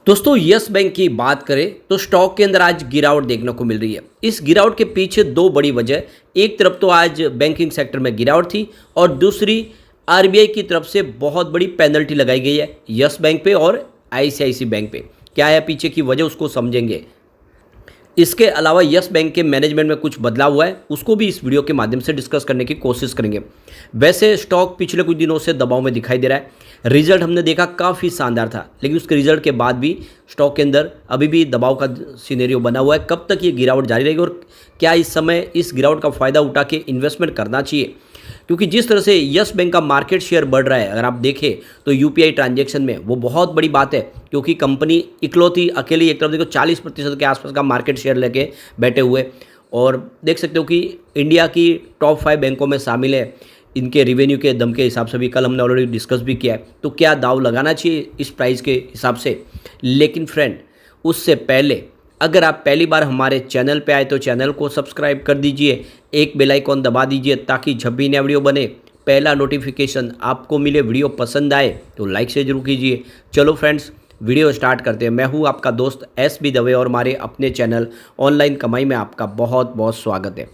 दोस्तों yes bank की बात करें तो स्टॉक के अंदर आज गिरावट देखने को मिल रही है। इस गिरावट के पीछे दो बड़ी वजह, एक तरफ तो आज बैंकिंग सेक्टर में गिरावट थी और दूसरी आरबीआई की तरफ से बहुत बड़ी पेनल्टी लगाई गई है यस बैंक पे और आईसीआईसी बैंक पे। क्या है पीछे की वजह, उसको समझेंगे। इसके अलावा यस बैंक के मैनेजमेंट में कुछ बदलाव हुआ है, उसको भी इस वीडियो के माध्यम से डिस्कस करने की कोशिश करेंगे। वैसे स्टॉक पिछले कुछ दिनों से दबाव में दिखाई दे रहा है। रिजल्ट हमने देखा काफ़ी शानदार था, लेकिन उसके रिजल्ट के बाद भी स्टॉक के अंदर अभी भी दबाव का सिनेरियो बना हुआ है। कब तक ये गिरावट जारी रहेगी और क्या इस समय इस गिरावट का फ़ायदा उठा के इन्वेस्टमेंट करना चाहिए? क्योंकि जिस तरह से यस बैंक का मार्केट शेयर बढ़ रहा है, अगर आप देखें तो यूपीआई ट्रांजैक्शन में वो बहुत बड़ी बात है, क्योंकि कंपनी इकलौती अकेली एक तरफ देखो 40% के आसपास का मार्केट शेयर लेके बैठे हुए। और देख सकते हो कि इंडिया की टॉप 5 बैंकों में शामिल है। इनके रिवेन्यू के दम के हिसाब से भी कल हमने ऑलरेडी डिस्कस भी किया है। तो क्या दाव लगाना चाहिए इस प्राइस के हिसाब से? लेकिन फ्रेंड, उससे पहले अगर आप पहली बार हमारे चैनल पे आए तो चैनल को सब्सक्राइब कर दीजिए, एक बेल आइकॉन दबा दीजिए ताकि जब भी नया वीडियो बने पहला नोटिफिकेशन आपको मिले। वीडियो पसंद आए तो लाइक से जरूर कीजिए। चलो फ्रेंड्स, वीडियो स्टार्ट करते हैं। मैं हूँ आपका दोस्त एस.बी. दवे और हमारे अपने चैनल ऑनलाइन कमाई में आपका बहुत बहुत स्वागत है।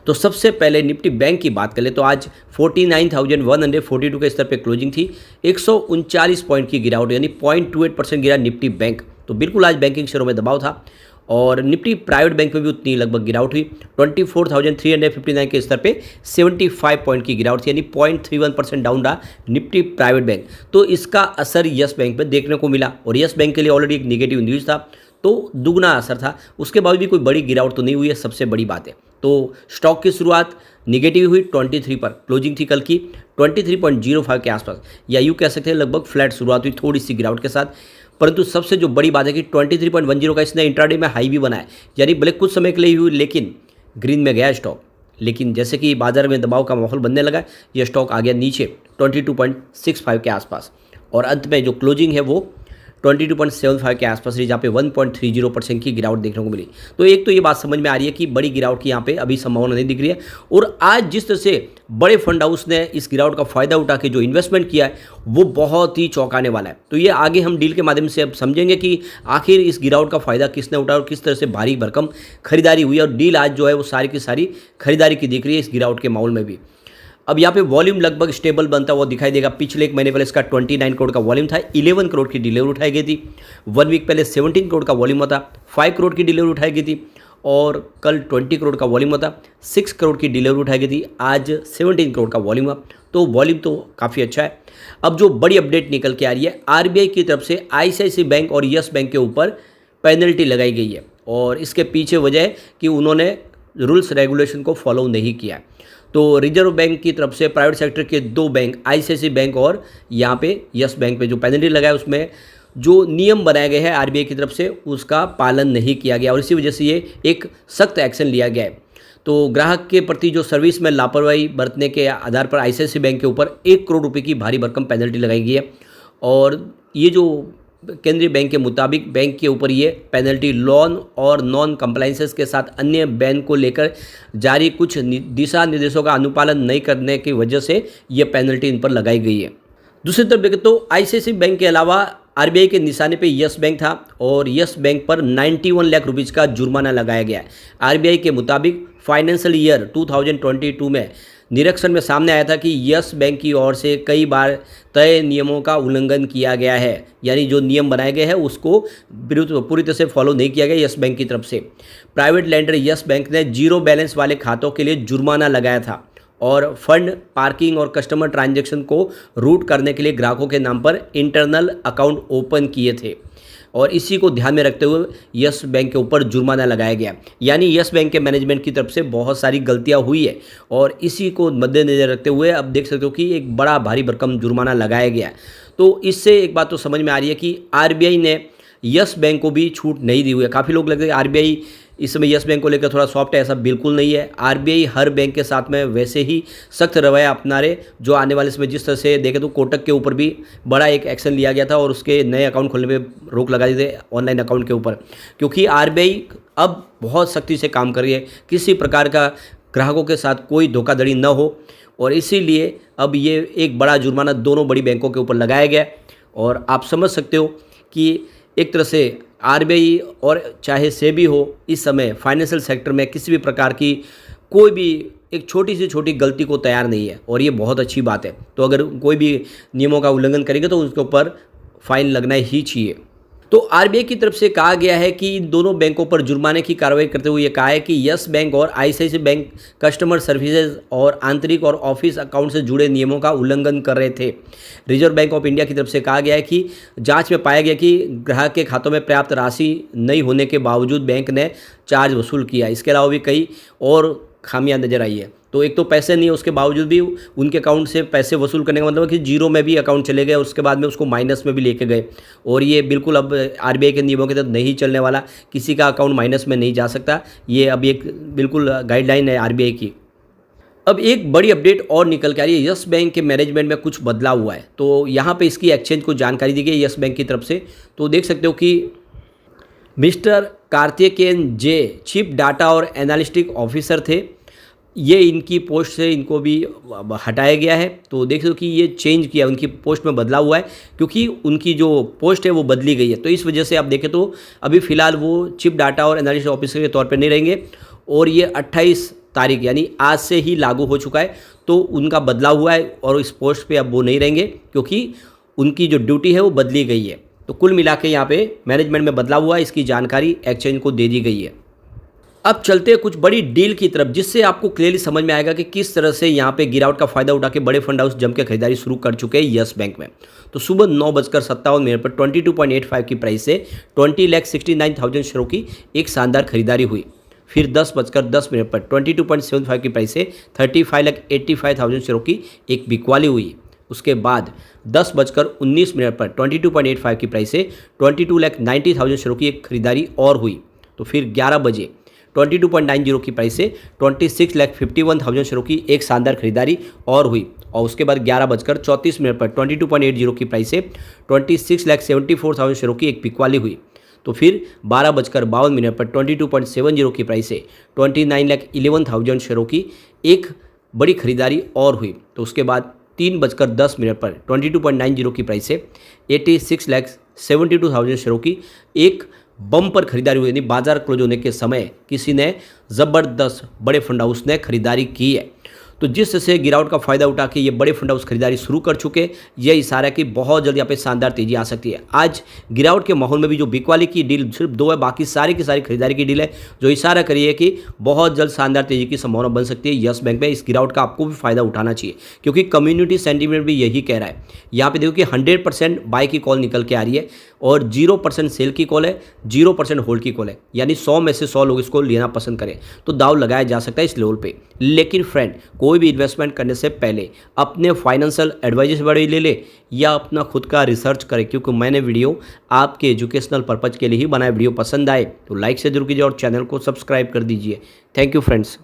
तो सबसे पहले निफ्टी बैंक की बात करें तो आज 49,142 के स्तर पे क्लोजिंग थी। 139 पॉइंट की गिरावट, यानी 0.28% गिरा निफ्टी बैंक। तो बिल्कुल आज बैंकिंग शेयरों में दबाव था और निफ्टी प्राइवेट बैंक में भी उतनी लगभग गिरावट हुई। 24,359 के स्तर पे 75 पॉइंट की गिरावट थी, यानी 0.31% डाउन रहा निफ्टी प्राइवेट बैंक। तो इसका असर यस बैंक पर देखने को मिला और यस बैंक के लिए ऑलरेडी एक निगेटिव न्यूज़ था, तो दुगना असर था। उसके बाद भी कोई बड़ी गिरावट तो नहीं हुई है, सबसे बड़ी बात है। तो स्टॉक की शुरुआत निगेटिव हुई 23 पर, क्लोजिंग थी कल की 23.05 के आसपास, या यूँ कह सकते हैं लगभग फ्लैट शुरुआत हुई थोड़ी सी गिरावट के साथ। परंतु सबसे जो बड़ी बात है कि 23.10 का इसने इंट्राडे में हाई भी बनाया, यानी भले कुछ समय के लिए हुई लेकिन ग्रीन में गया स्टॉक। लेकिन जैसे कि बाजार में दबाव का माहौल बनने लगा, यह स्टॉक आ गया नीचे 22.65 के आसपास और अंत में जो क्लोजिंग है वो 22.75 के आसपास रही, जहाँ पे 1.30% की गिरावट देखने को मिली। तो एक तो ये बात समझ में आ रही है कि बड़ी गिरावट की यहाँ पे अभी संभावना नहीं दिख रही है। और आज जिस तरह से बड़े फंड हाउस ने इस गिरावट का फायदा उठा के जो इन्वेस्टमेंट किया है वो बहुत ही चौंकाने वाला है। तो ये आगे हम डील के माध्यम से अब समझेंगे कि आखिर इस गिरावट का फायदा किसने उठाया और किस तरह से भारी भरकम खरीदारी हुई। और डील आज जो है वो सारी की सारी खरीदारी की दिख रही है इस गिरावट के माहौल में भी। अब यहाँ पे वॉल्यूम लगभग स्टेबल बनता हुआ दिखाई देगा। पिछले एक महीने पहले इसका 29 करोड़ का वॉल्यूम था, 11 करोड़ की डिलीवरी उठाई गई थी। 1 वीक पहले 17 करोड़ का वॉल्यूम था, 5 करोड़ की डिलीवरी उठाई गई थी। और कल 20 करोड़ का वॉल्यूम था, 6 करोड़ की डिलीवरी उठाई गई थी। आज 17 करोड़ का वॉल्यूम है, तो वॉल्यूम तो काफ़ी अच्छा है। अब जो बड़ी अपडेट निकल के आ रही है, आरबीआई की तरफ से आईसीआईसी बैंक और यस बैंक के ऊपर पेनल्टी लगाई गई है और इसके पीछे वजह है कि उन्होंने रूल्स रेगुलेशन को फॉलो नहीं किया। तो रिजर्व बैंक की तरफ से प्राइवेट सेक्टर के 2 बैंक आईसीआईसी बैंक और यहाँ पे यस बैंक पे जो पेनल्टी लगाया, उसमें जो नियम बनाए गए हैं आरबीआई की तरफ से उसका पालन नहीं किया गया और इसी वजह से ये एक सख्त एक्शन लिया गया है। तो ग्राहक के प्रति जो सर्विस में लापरवाही बरतने के आधार पर आईसीआईसी बैंक के ऊपर 1 करोड़ रुपये की भारी भरकम पेनल्टी लगाई गई है। और ये जो केंद्रीय बैंक के मुताबिक बैंक के ऊपर ये पेनल्टी लोन और नॉन कंप्लाइंसेस के साथ अन्य बैंक को लेकर जारी कुछ दिशा निर्देशों का अनुपालन नहीं करने की वजह से ये पेनल्टी इन पर लगाई गई है। दूसरी तरफ देखें तो आईसीआईसी बैंक के अलावा आरबीआई के निशाने पे यस बैंक था और यस बैंक पर 91 लाख रुपीज़ का जुर्माना लगाया गया है। आरबीआई के मुताबिक फाइनेंशियल ईयर 2022 में निरीक्षण में सामने आया था कि यस बैंक की ओर से कई बार तय नियमों का उल्लंघन किया गया है, यानी जो नियम बनाए गए हैं उसको पूरी तरह से फॉलो नहीं किया गया यस बैंक की तरफ से। प्राइवेट लेंडर यस बैंक ने जीरो बैलेंस वाले खातों के लिए जुर्माना लगाया था और फंड पार्किंग और कस्टमर ट्रांजैक्शन को रूट करने के लिए ग्राहकों के नाम पर इंटरनल अकाउंट ओपन किए थे और इसी को ध्यान में रखते हुए यस बैंक के ऊपर जुर्माना लगाया गया। यानी यस बैंक के मैनेजमेंट की तरफ से बहुत सारी गलतियां हुई है और इसी को मद्देनजर रखते हुए अब देख सकते हो कि एक बड़ा भारी भरकम जुर्माना लगाया गया। तो इससे एक बात तो समझ में आ रही है कि आरबीआई ने यस बैंक को भी छूट नहीं दी हुई है। काफ़ी लोग लगते हैं आरबीआई इस समय यस बैंक को लेकर थोड़ा सॉफ्ट है, ऐसा बिल्कुल नहीं है। आरबीआई हर बैंक के साथ में वैसे ही सख्त रवैया अपना रहे, जो आने वाले समय जिस तरह से देखें तो कोटक के ऊपर भी बड़ा एक एक्शन लिया गया था और उसके नए अकाउंट खोलने में रोक लगा दी थी ऑनलाइन अकाउंट के ऊपर, क्योंकि आरबीआई अब बहुत सख्ती से काम कर रही है, किसी प्रकार का ग्राहकों के साथ कोई धोखाधड़ी न हो और इसीलिए अब ये एक बड़ा जुर्माना दोनों बड़ी बैंकों के ऊपर लगाया गया। और आप समझ सकते हो कि एक तरह से आरबीआई और चाहे सेबी हो, इस समय फाइनेंशियल सेक्टर में किसी भी प्रकार की कोई भी एक छोटी से छोटी गलती को तैयार नहीं है, और ये बहुत अच्छी बात है। तो अगर कोई भी नियमों का उल्लंघन करेंगे तो उसके ऊपर फाइन लगना ही चाहिए। तो आरबीआई की तरफ से कहा गया है कि इन दोनों बैंकों पर जुर्माने की कार्रवाई करते हुए ये कहा है कि यस बैंक और आईसीआईसीआई बैंक कस्टमर सर्विसेज और आंतरिक और ऑफिस अकाउंट से जुड़े नियमों का उल्लंघन कर रहे थे। रिजर्व बैंक ऑफ इंडिया की तरफ से कहा गया है कि जांच में पाया गया कि ग्राहक के खातों में पर्याप्त राशि नहीं होने के बावजूद बैंक ने चार्ज वसूल किया। इसके अलावा भी कई और खामियां नजर आई है। तो एक तो पैसे नहीं है, उसके बावजूद भी उनके अकाउंट से पैसे वसूल करने का मतलब है कि जीरो में भी अकाउंट चले गए, उसके बाद में उसको माइनस में भी लेके गए। और ये बिल्कुल अब आरबीआई के नियमों के तहत नहीं चलने वाला, किसी का अकाउंट माइनस में नहीं जा सकता। ये अभी एक बिल्कुल गाइडलाइन है आरबीआई की। अब एक बड़ी अपडेट और निकल के आ रही है, यस बैंक के मैनेजमेंट में कुछ बदलाव हुआ है। तो यहाँ पे इसकी एक्सचेंज को जानकारी दी गई यस बैंक की तरफ से। तो देख सकते हो कि मिस्टर कार्तिकेयन जे चीफ डाटा और एनालिस्टिक ऑफिसर थे, ये इनकी पोस्ट से इनको भी हटाया गया है। तो देख लो कि ये चेंज किया, उनकी पोस्ट में बदलाव हुआ है क्योंकि उनकी जो पोस्ट है वो बदली गई है। तो इस वजह से आप देखें तो अभी फ़िलहाल वो चीफ डाटा और एनालिस्ट ऑफिसर के तौर पर नहीं रहेंगे, और ये 28 तारीख यानी आज से ही लागू हो चुका है। तो उनका बदलाव हुआ है और इस पोस्ट पर अब वो नहीं रहेंगे क्योंकि उनकी जो ड्यूटी है वो बदली गई है। तो कुल मिला के यहाँ पे मैनेजमेंट में बदलाव हुआ है, इसकी जानकारी एक्सचेंज को दे दी गई है। अब चलते हैं कुछ बड़ी डील की तरफ, जिससे आपको क्लियरली समझ में आएगा कि किस तरह से यहाँ पे गिरावट का फायदा उठा के बड़े फंड हाउस जम के खरीदारी शुरू कर चुके हैं यस बैंक में। तो सुबह 9:57 पर 22.85 की प्राइस से 20,69,000 शेयरों की एक शानदार खरीदारी हुई। फिर 10:10 पर 22.75 की प्राइस से 35,85,000 शेयरों की एक बिकवाली हुई। उसके बाद 10:19 पर 22.85 की प्राइस से 22,90,000 शेयरों की एक खरीदारी और हुई। तो फिर 11 बजे 22.90 की प्राइस से 26,51,000 शेयरों की एक शानदार खरीदारी और हुई। और उसके बाद 11:34 पर 22.80 की प्राइस से 26,74,000 शेयरों की एक बिकवाली हुई। तो फिर 12:52 पर 22.70 की प्राइस से 29,11,000 शेयरों की एक बड़ी खरीदारी और हुई। तो उसके बाद 3:10 पर 22.90 की प्राइस से 86,72,000 शेयरों की एक बम्पर खरीदारी हुई, यानी बाजार क्लोज होने के समय किसी ने ज़बरदस्त बड़े फंड हाउस ने खरीदारी की है। तो जिस तरह से गिरावट का फायदा उठा के ये बड़े फंड हाउस खरीदारी शुरू कर चुके, ये इशारा है कि बहुत जल्द यहाँ पे शानदार तेजी आ सकती है। आज गिरावट के माहौल में भी जो बिकवाली की डील सिर्फ 2 है, बाकी सारी की सारी खरीदारी की डील है, जो इशारा करिए कि बहुत जल्द शानदार तेजी की संभावना बन सकती है यस बैंक में। इस गिरावट का आपको भी फायदा उठाना चाहिए क्योंकि कम्युनिटी सेंटीमेंट भी यही कह रहा है। यहाँ पे देखो कि 100% बाय की कॉल निकल के आ रही है और 0% सेल की कॉल है, 0% होल्ड की कॉल है, यानी 100 में से 100 लोग इसको लेना पसंद करें तो दाव लगाया जा सकता है इस लेवल पे। लेकिन फ्रेंड, कोई भी इन्वेस्टमेंट करने से पहले अपने फाइनेंशियल एडवाइजर से बड़े ले या अपना खुद का रिसर्च करें, क्योंकि मैंने वीडियो आपके एजुकेशनल पर्पज के लिए ही बनाया। वीडियो पसंद आए तो लाइक से जरूर कीजिए और चैनल को सब्सक्राइब कर दीजिए। Thank you friends.